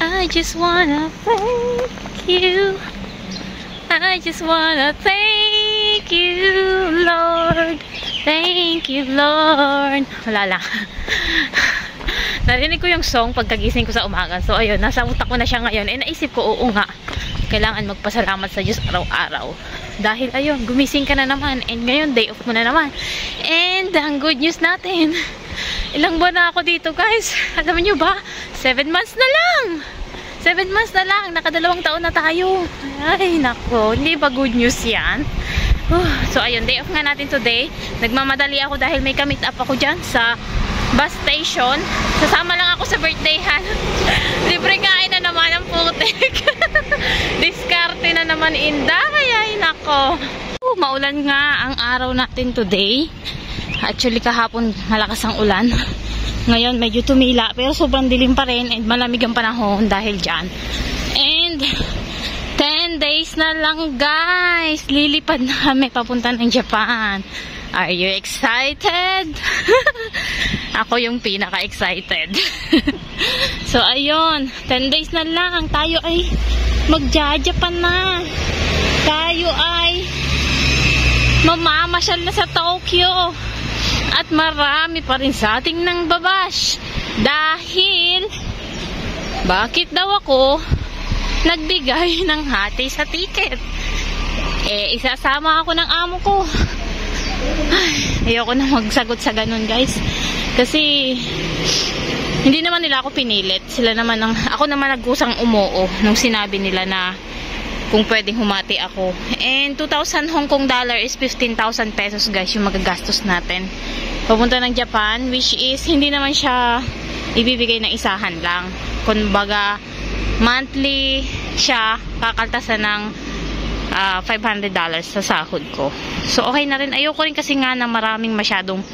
I just wanna thank you. I just wanna thank you, Lord. Thank you, Lord. Wala lang. Narinig ko yung song pagkagising ko sa umaga. So, ayun. Nasa utak ko na siya ngayon. Eh, naisip ko, oo nga. Kailangan magpasalamat sa Diyos araw-araw. Dahil, ayun, gumising ka na naman. And ngayon, day off mo na naman. And, ang good news natin. Ilang buwan na ako dito, guys. Alam niyo ba? 7 months na lang. 7 months na lang. Nakadalawang taon na tayo. Ay, nako. Hindi ba good news yan? So, ayun. Day off nga natin today. Nagmamadali ako dahil may ka-meet up ako dyan sa bus station. Sasama lang ako sa birthdayhan. Libre kain na naman ang putik. Diskarte na naman, Inday. Ay, nako. Maulan nga ang araw natin today. Actually, kahapon malakas ang ulan. Ngayon, medyo tumila. Pero sobrang dilim pa rin. And malamig ang panahon dahil dyan. And 10 days na lang, guys. Lilipad na kami papunta ng Japan. Are you excited? Ako yung pinaka-excited. So, ayun. 10 days na lang. Tayo ay magja-Japan na. Tayo ay mamamasyal na sa Tokyo. At marami pa rin sa ating nang babash. Dahil, bakit daw ako nagbigay ng hati sa ticket? Eh, isasama ako ng amo ko. Ay, ayoko na magsagot sa ganun, guys. Kasi, hindi naman nila ako pinilit. Sila naman ako naman nagkusang umuo nung sinabi nila na kung pwedeng humati ako. And 2,000 Hong Kong dollar is 15,000 pesos, guys, yung magagastos natin. Papunta ng Japan, which is hindi naman siya ibibigay na isahan lang. Kumbaga, monthly siya kakaltasan ng $500 sa sahod ko. So, okay na rin. Ayoko rin kasi nga na maraming masyadong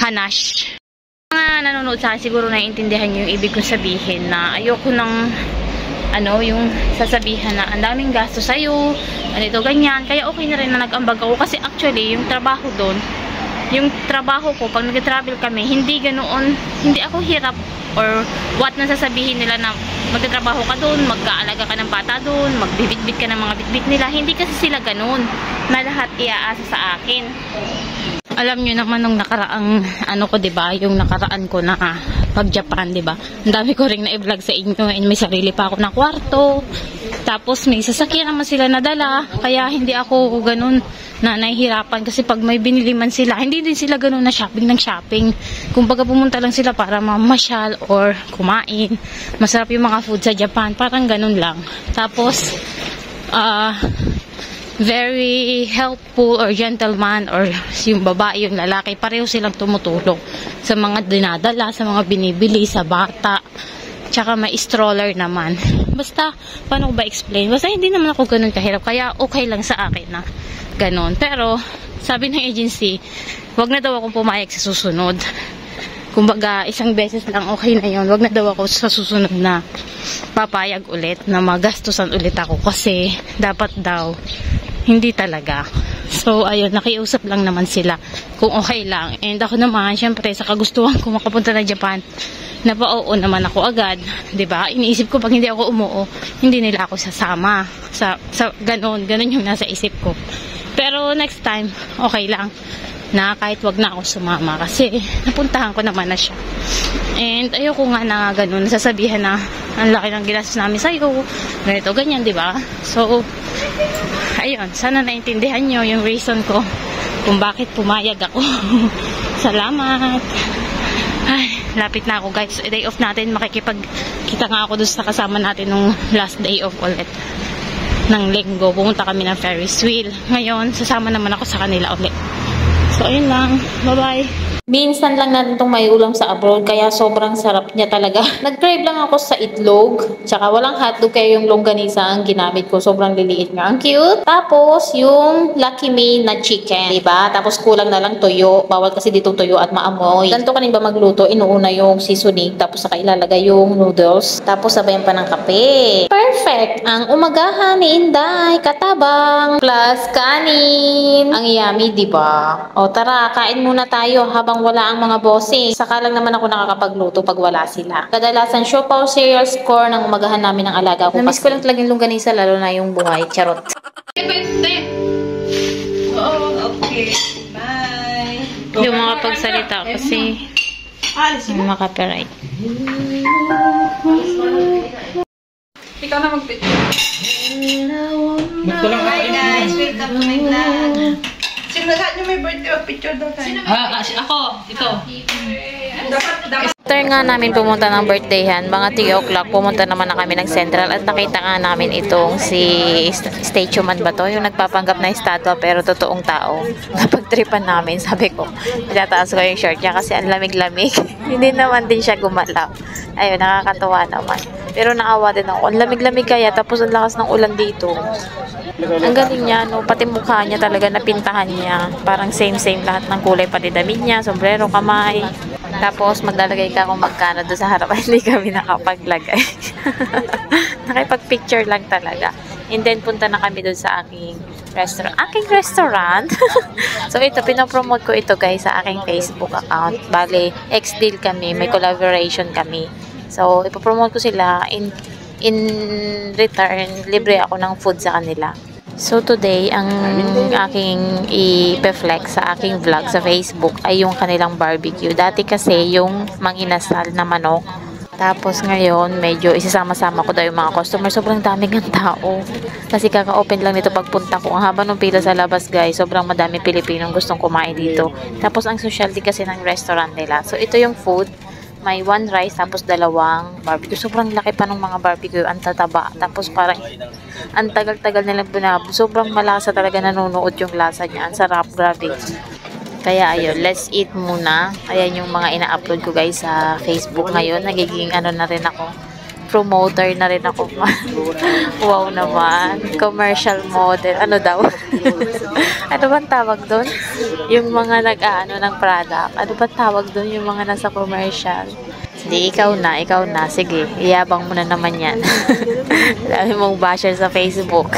hanash. Mga nanonood sa akin, siguro naiintindihan nyo yung ibig kong sabihin na ayoko ng yung sasabihan na ang daming gasto sa'yo, ganito, ganyan. Kaya okay na rin na nag-ambag ako. Kasi actually, yung trabaho doon, yung trabaho ko, pag nag-travel kami, hindi ganoon, hindi ako hirap or what na sasabihin nila na magtatrabaho ka doon, mag-aalaga ka ng bata doon, magbibitbit ka ng mga bitbit nila. Hindi kasi sila ganoon na lahat iaasa sa akin. Alam nyo naman nung nakaraang diba, yung nakaraan ko na pag Japan, diba? Ang dami ko ring na-vlog sa inyo and may sarili pa ako na kwarto. Tapos may sasakyan naman sila nadala, kaya hindi ako ganun na nahihirapan kasi pag may binili man sila, hindi din sila ganun na shopping ng shopping. Kumbaga pumunta lang sila para mamasyal or kumain. Masarap yung mga food sa Japan, parang ganun lang. Tapos, very helpful or gentleman or yung babae, yung lalaki, pareho silang tumutulong sa mga dinadala, sa mga binibili, sa bata. Tsaka may stroller naman. Basta, paano ko ba explain? Basta hindi naman ako ganun kahirap. Kaya okay lang sa akin na ganun. Pero, sabi ng agency, wag na daw akong pumayag sa susunod. Kumbaga, isang beses lang okay na yun. Wag na daw ako sa susunod na papayag ulit, na magastusan ulit ako. Kasi, dapat daw, hindi talaga. So, ayun, nakiusap lang naman sila kung okay lang. And ako naman, syempre, sa kagustuhan ko makapunta na Japan, napao naman ako agad. 'Di ba? Iniisip ko pag hindi ako umuo, hindi nila ako sasama. Sa ganun yung nasa isip ko. Pero next time, okay lang na kahit wag na ako sumama kasi napuntahan ko naman na siya. And ayoko nga na ganun, nasasabihan na ang laki ng ginastos namin sa'yo, ganito, ganyan, 'di ba? So, ayun, sana naintindihan nyo yung reason ko kung bakit pumayag ako. Salamat. Ay, lapit na ako, guys. Day off natin, makikipagkita nga ako doon sa kasama natin nung last day off ulit ng linggo. Pumunta kami ng Ferris wheel. Ngayon, sasama naman ako sa kanila ulit. So, ayun lang. Bye-bye. Minsan lang natin itong may ulam sa abroad, kaya sobrang sarap niya talaga. Nag-crave lang ako sa itlog, tsaka walang hotdog, kaya yung longganisa ang ginamit ko. Sobrang liliit nga. Ang cute. Tapos, yung Lucky Me na chicken, diba? Tapos, kulang na lang toyo. Bawal kasi dito toyo at maamoy. Ganito ka ba magluto? Inuuna yung seasoning, tapos saka ilalagay yung noodles. Tapos, sabayan pa ng kape. Perfect! Ang umagahan ni Inday, katabang, plus kanin. Ang yummy, diba? O, tara, kain muna tayo habang wala ang mga bossing. Saka lang naman ako nakakapagluto pag wala sila. Kadalasan siopaw cereal score ng umagahan namin ng alaga ko. Namiss ko lang talaga yung longganisa, lalo na yung buhay. Charot. Okay. Bye. Hindi mo makapagsalita kasi maka-copyright. Ikaw na mag-picture. Hi guys, welcome to my vlog. Sino lahat nyo may birthday mag-picture daw tayo? Ako, ito. Dapat. After nga namin pumunta ng birthdayhan, mga 3 o'clock, pumunta naman na kami ng Central at nakita nga namin itong si Statue Man ba to? Yung nagpapanggap na estatwa pero totoong tao. Napagtripan namin, sabi ko, itataas ko yung shirt niya kasi ang lamig-lamig. Hindi naman din siya gumalaw. Ayun, nakakatawa naman. Pero naawa din ako. Ang lamig-lamig kaya tapos ang lakas ng ulan dito. Ang galing niya, no? Pati mukha niya talaga napintahan niya. Parang same-same lahat ng kulay, pati damit niya, sombrero, kamay. Tapos maglalagay ka kung magkano doon sa harap. Hindi kami nakapaglagay. Nakipag-picture lang talaga. And then punta na kami doon sa aking restaurant. So ito, pinopromote ko ito guys sa aking Facebook account. Bale, ex-deal kami, may collaboration kami. So ipopromote ko sila, in return, libre ako ng food sa kanila. So today, ang aking i-flex sa aking vlog sa Facebook ay yung kanilang barbecue. Dati kasi yung manginasal na manok. Tapos ngayon, medyo isasama-sama ko daw yung mga customer. Sobrang daming ang tao. Kasi kaka-open lang nito pagpunta ko. Ang haba ng pila sa labas guys. Sobrang madami Pilipinong gustong kumain dito. Tapos ang socialty kasi ng restaurant nila. So ito yung food. May 1 rice tapos 2 barbecue. Sobrang laki pa ng mga barbecue. Ang tataba. Tapos parang ang tagal-tagal nilang binabo. Sobrang malasa talaga nanonood yung lasa niya. Ang sarap. Grabe. Kaya ayun, let's eat muna. Ayan yung mga ina-upload ko guys sa Facebook ngayon. Nagiging ano na rin ako. Promoter na rin ako. Wow naman. Commercial model. Ano daw? Ano bang tawag doon? Yung mga nag-ano ng product. Ano bang tawag doon? Yung mga nasa commercial. Hindi, ikaw na. Sige, iyabang mo na naman yan. Dami mong basher sa Facebook.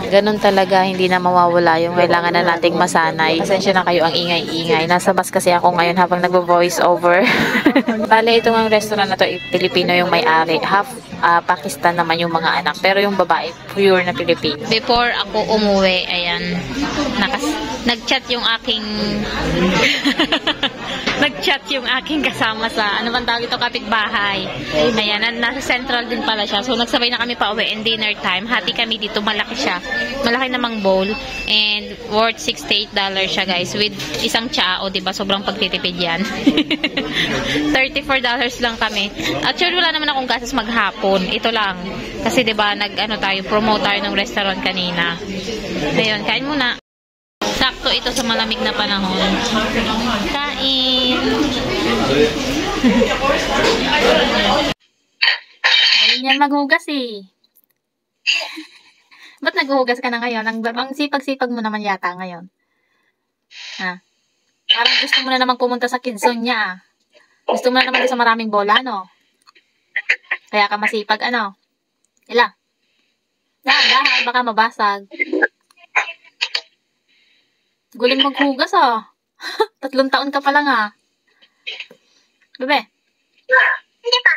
Ganun talaga, hindi na mawawala yung kailangan na nating masanay. Pasensya na kayo ang ingay-ingay. Nasa bus kasi ako ngayon habang nagvo-voice over. Bale, itong ang restaurant na to, Pilipino yung may-ari. Half Pakistan naman yung mga anak. Pero yung babae, pure na Pilipino. Before ako umuwi, ayan, nag-chat yung aking nag-chat yung aking kasama sa, ano bang tawag ito, kapitbahay. Ayan, nasa Central din pala siya. So, nagsabay na kami pa uwi and dinner time. Hati kami dito, malaki siya. Malaki namang bowl. And worth $68 siya guys. With isang tsao, diba? Sobrang pagtitipid yan. $34 lang kami. Actually, wala naman akong gastos maghapon. Ito lang. Kasi diba, promote tayo ng restaurant kanina. Ayun, kain muna. Sakto ito sa malamig na panahon. Kain! Galing yan maghugas eh. Ba't naghuhugas ka na ngayon? Ang sipag-sipag mo naman yata ngayon. Ha? Parang gusto mo na naman pumunta sa Quinceañera ah. Gusto mo na naman sa maraming bola, no? Kaya ka masipag, ano? Ila? Dahan, baka mabasag. Guling maghugas ah. 3 taon ka pa lang ah. Bebe? Hindi pa.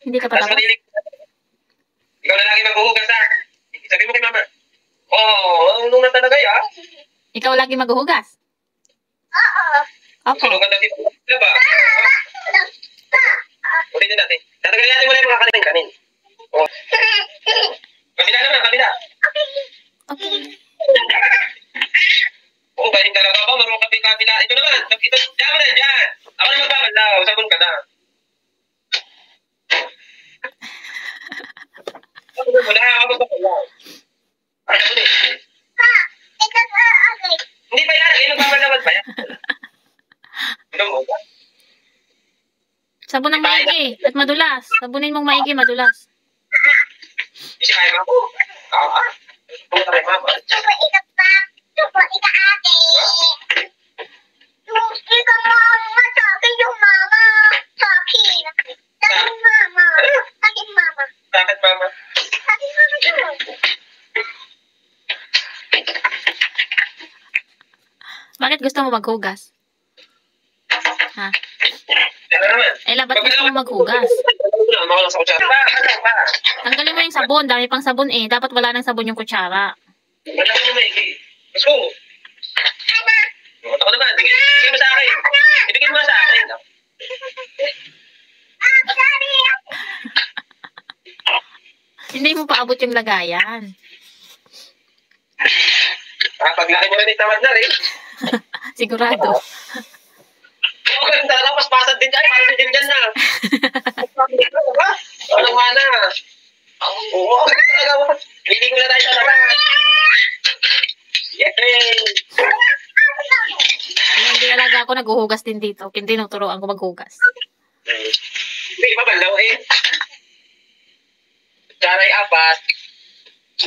Hindi ka pa tapos? Ikaw na lagi maghuhugas ha. Sabi mo kay mama. Nung na talaga ya. Ikaw lagi maghuhugas? Oo. Opo. Sunugan natin. Diba? Ulitin natin. Tatagalin natin muna yung mga kanin. Kabila naman, kabila. Okay. Galing talaga ako. Marunong kabila. Ito naman. Ito, diyan mo na, diyan. Ako na magbabalaw. Sabon ka na. Wala ako magbabalaw. Hindi pa yan. Ngayon magbabalaw pa yan. Sabon ng maigi at madulas. Sabunin mong maigi, madulas. Isi kaya mo. Pumunta kay mama. Ikaw ate. Ikaw mama, sa akin yung mama. Sa akin. Sa akin mama. Sa akin mama. Bakit mama? Sa akin mama yun. ba't gusto mo maghugas? Ha? Ano naman? Ella, ba't gusto mo maghugas? Makalang sa kutsara. Ba? Tanggalin mo yung sabon. Dami pang sabon eh. Dapat wala nang sabon yung kutsara. Wala ko naman eh. Let's go. Ako naman. Bigay mo sa akin. Ibigay mo sa akin. Hindi mo paabot yung lagayan. Paglaki mo rin tamad na rin. Sigurado. Oo, ganun talaga. Paspasan din dyan. Parang din dyan na. Ano nga na. Oo, ganun talaga. Liling na tayo sa labas. Yay! Hindi talaga ako naghuhugas din dito. Hindi tinuturoan ko maghugas. Hindi, mabalaw eh. Kutsara ay apat.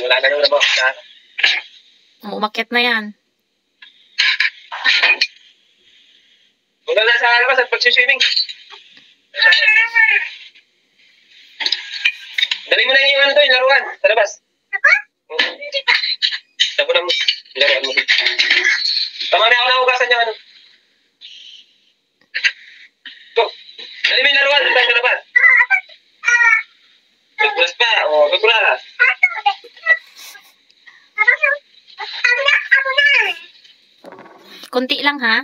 Wala na naman ako kutsara. Umakyat na yan. Wala na sa labas at pagsiswimming. Dali mo na yung ano doon, laruan. Sa labas. Tapo na mo. Laruan mo. Tama na ako na hugasan niya ano. Go. Dali mo yung laruan. Tayo sa labas. Tuglas pa. O, tuglas. Kunti lang ha.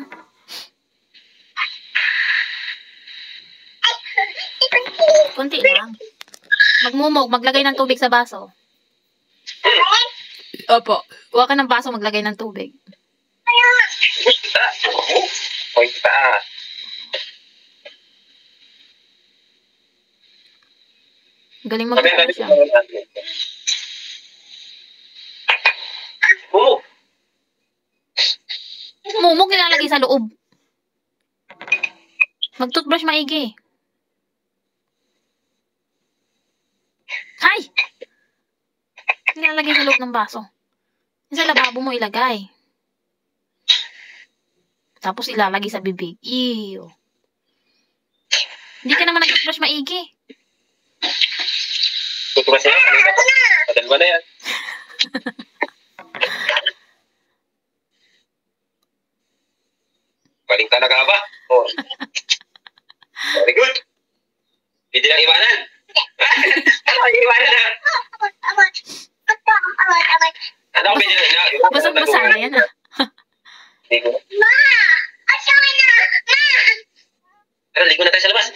Kunti lang. Magmumog, maglagay ng tubig sa baso. Opo. Kuha ka ng baso, maglagay ng tubig. Point pa. Galing magturo siya. Oo. Mumog nilalagay sa loob. Mag-toothbrush maigi. Ay! Nilalagay sa loob ng baso. Yung sa lababo mo ilagay. Tapos ilalagay sa bibig. Ew. Hindi ka naman nag-toothbrush maigi. Tutugas na yan. Padal ba na yan? Galing talaga ba? Oh. Very good. Hindi lang iwanan. Ano yung iwanan ha? Ano ko pwede na? Basag-basa na yan ah. Hindi ko. Ma! Asawa na! Ma! Pero ligo na tayo sa labas.